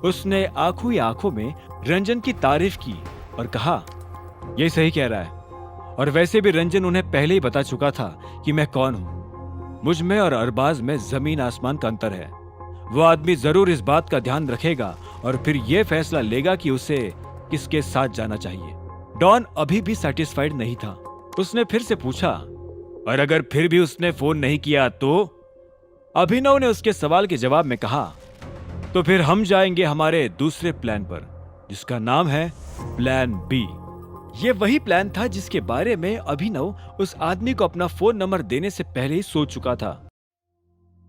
उसने आंखों ही आंखों में रंजन की तारीफ की और कहा, ये सही कह रहा है, और वैसे भी रंजन उन्हें पहले ही बता चुका था कि मैं कौन हूं। मुझ में और अरबाज में जमीन आसमान का अंतर है। वो आदमी जरूर इस बात का ध्यान रखेगा और फिर ये फैसला लेगा कि उसे किसके साथ जाना चाहिए। डॉन अभी भी सेटिस्फाइड नहीं था। उसने फिर से पूछा, और अगर फिर भी उसने फोन नहीं किया तो? अभिनव ने उसके सवाल के जवाब में कहा, तो फिर हम जाएंगे हमारे दूसरे प्लान पर, जिसका नाम है प्लान बी। ये वही प्लान था जिसके बारे में अभिनव उस आदमी को अपना फोन नंबर देने से पहले ही सोच चुका था।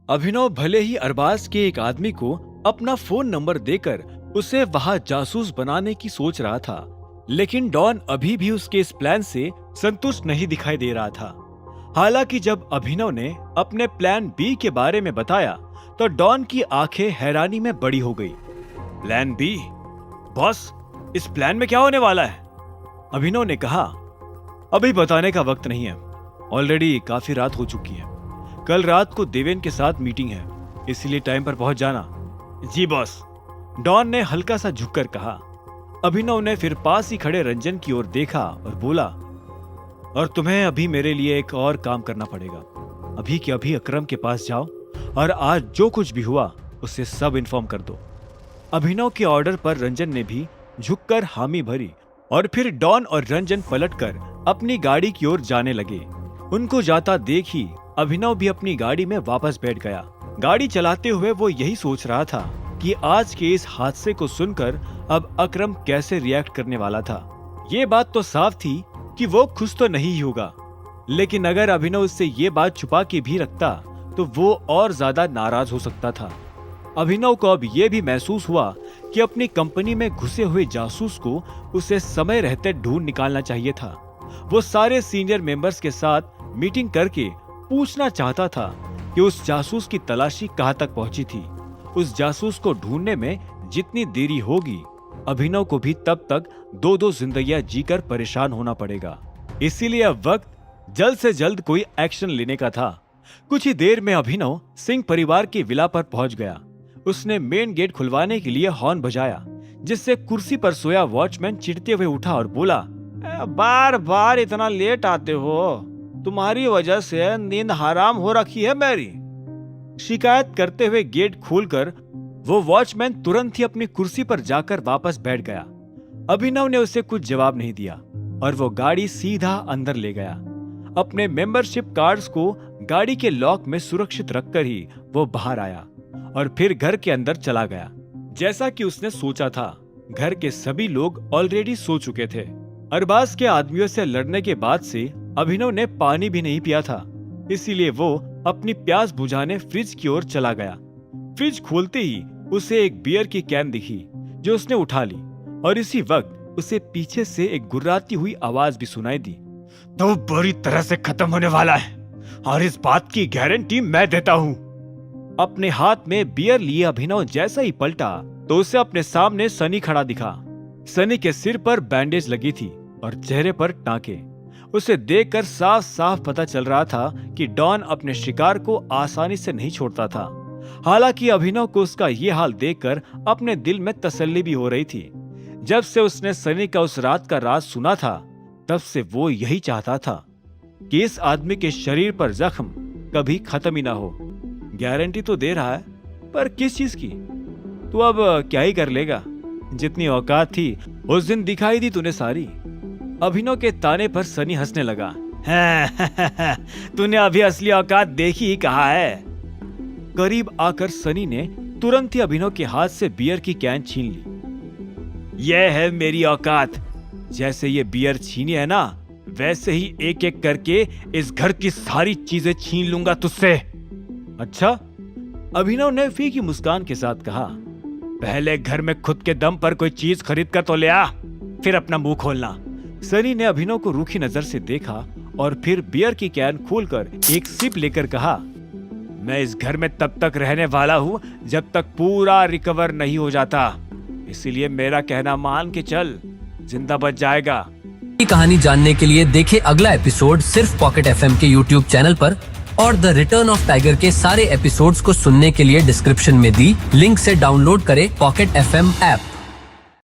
अभिनव भले ही अरबाज के एक आदमी को अपना फोन नंबर देकर उसे वहां जासूस बनाने की सोच रहा था, लेकिन डॉन अभी भी उसके इस प्लान से संतुष्ट नहीं दिखाई दे रहा था। हालांकि जब अभिनव ने अपने प्लान बी के बारे में बताया तो डॉन की आंखें हैरानी में बड़ी हो गई। Plan B? बॉस, इस प्लान में क्या होने वाला है? अभिनव ने कहा, अभी बताने का वक्त नहीं है, ऑलरेडी काफी रात हो चुकी है। कल रात को देवेन के साथ मीटिंग है, इसलिए टाइम पर पहुंच जाना। जी बॉस, डॉन ने हल्का सा झुककर कहा। अभिनव ने फिर पास ही खड़े रंजन की ओर देखा और बोला, और तुम्हें अभी मेरे लिए एक और काम करना पड़ेगा। अभी के अभी अकरम के पास जाओ और आज जो कुछ भी हुआ उसे सब इन्फॉर्म कर दो। अभिनव के ऑर्डर पर रंजन ने भी झुककर हामी भरी और फिर डॉन और रंजन पलटकर अपनी गाड़ी की ओर जाने लगे। उनको जाता देख ही अभिनव भी अपनी गाड़ी में वापस बैठ गया। गाड़ी चलाते हुए वो यही सोच रहा था कि आज के इस हादसे को सुनकर अब अकरम कैसे रिएक्ट करने वाला था। ये बात तो साफ थी कि वो खुश तो नहीं होगा, लेकिन अगर अभिनव उससे ये बात छुपा के भी रखता तो वो और ज्यादा नाराज हो सकता था। अभिनव को अब ये भी महसूस हुआ कि अपनी कंपनी में घुसे हुए जासूस को उसे समय रहते ढूंढ निकालना चाहिए था। वो सारे सीनियर मेंबर्स के साथ मीटिंग करके पूछना चाहता था कि उस जासूस की तलाशी कहां तक पहुंची थी। उस जासूस को ढूंढने में जितनी देरी होगी, अभिनव को भी तब तक दो जिंदगियां जीकर परेशान होना पड़ेगा। इसीलिए अब वक्त जल्द से जल्द कोई एक्शन लेने का था। कुछ ही देर में अभिनव सिंह परिवार की विला पर पहुंच गया। उसने मेन गेट खुलवाने के लिए हॉर्न बजाया, जिससे कुर्सी पर सोया वॉचमैन चिढ़ते हुए उठा और बोला, बार बार इतना लेट आते हो, तुम्हारी वजह से नींद हराम हो रखी है मेरी। शिकायत करते हुए गेट खोलकर वो वॉचमैन तुरंत ही अपनी कुर्सी पर जाकर वापस बैठ गया। अभिनव ने उसे कुछ जवाब नहीं दिया और वो गाड़ी सीधा अंदर ले गया। अपने मेंबरशिप कार्ड्स को गाड़ी के लॉक में सुरक्षित रखकर ही वो बाहर आया और फिर घर के अंदर चला गया। जैसा कि उसने सोचा था, घर के सभी लोग ऑलरेडी सो चुके थे। अरबाज के आदमियों से लड़ने के बाद से अभिनव ने पानी भी नहीं पिया था, इसीलिए वो अपनी प्यास बुझाने फ्रिज की ओर चला गया। फ्रिज खोलते ही उसे एक बियर की कैन दिखी, जो उसने उठा ली और इसी वक्त उसे पीछे से एक गुर्राती हुई आवाज भी सुनाई दी। तो बुरी तरह से खत्म होने वाला है और इस बात की गारंटी मैं देता हूँ। अपने हाथ में बियर लिए अभिनव जैसा ही पलटा तो उसे अपने सामने सनी खड़ा दिखा। सनी के सिर पर बैंडेज लगी थी और चेहरे पर टांके। उसे देखकर साफ साफ पता चल रहा था कि डॉन अपने शिकार को आसानी से नहीं छोड़ता था। हालांकि अभिनव को उसका ये हाल देखकर अपने दिल में तसल्ली भी हो रही थी। जब से उसने सनी का उस रात का राज सुना था, तब से वो यही चाहता था कि इस आदमी के शरीर पर जख्म कभी खत्म ही ना हो। गारंटी तो दे रहा है, पर किस चीज की? तू अब क्या ही कर लेगा? जितनी औकात थी उस दिन दिखाई दी तूने सारी। अभिनव के ताने पर सनी हंसने लगा। तूने अभी असली औकात देखी ही कहा है। करीब आकर सनी ने तुरंत ही अभिनव के हाथ से बियर की कैन छीन ली। यह है मेरी औकात। जैसे ये बियर छीनी है ना, वैसे ही एक एक करके इस घर की सारी चीजें छीन लूंगा तुझसे। अच्छा? अभिनव ने फीकी मुस्कान के साथ कहा। पहले घर में खुद के दम पर कोई चीज खरीद कर तो ले आ, फिर अपना मुंह खोलना। सनी ने अभिनव को रूखी नजर से देखा और फिर बियर की कैन खोलकर एक सिप लेकर कहा, मैं इस घर में तब तक रहने वाला हूँ जब तक पूरा रिकवर नहीं हो जाता, इसीलिए मेरा कहना मान के चल, जिंदा बच जाएगा। कहानी जानने के लिए देखें अगला एपिसोड सिर्फ पॉकेट एफएम के यूट्यूब चैनल पर। और द रिटर्न ऑफ टाइगर के सारे एपिसोड्स को सुनने के लिए डिस्क्रिप्शन में दी लिंक से डाउनलोड करें पॉकेट FM ऐप।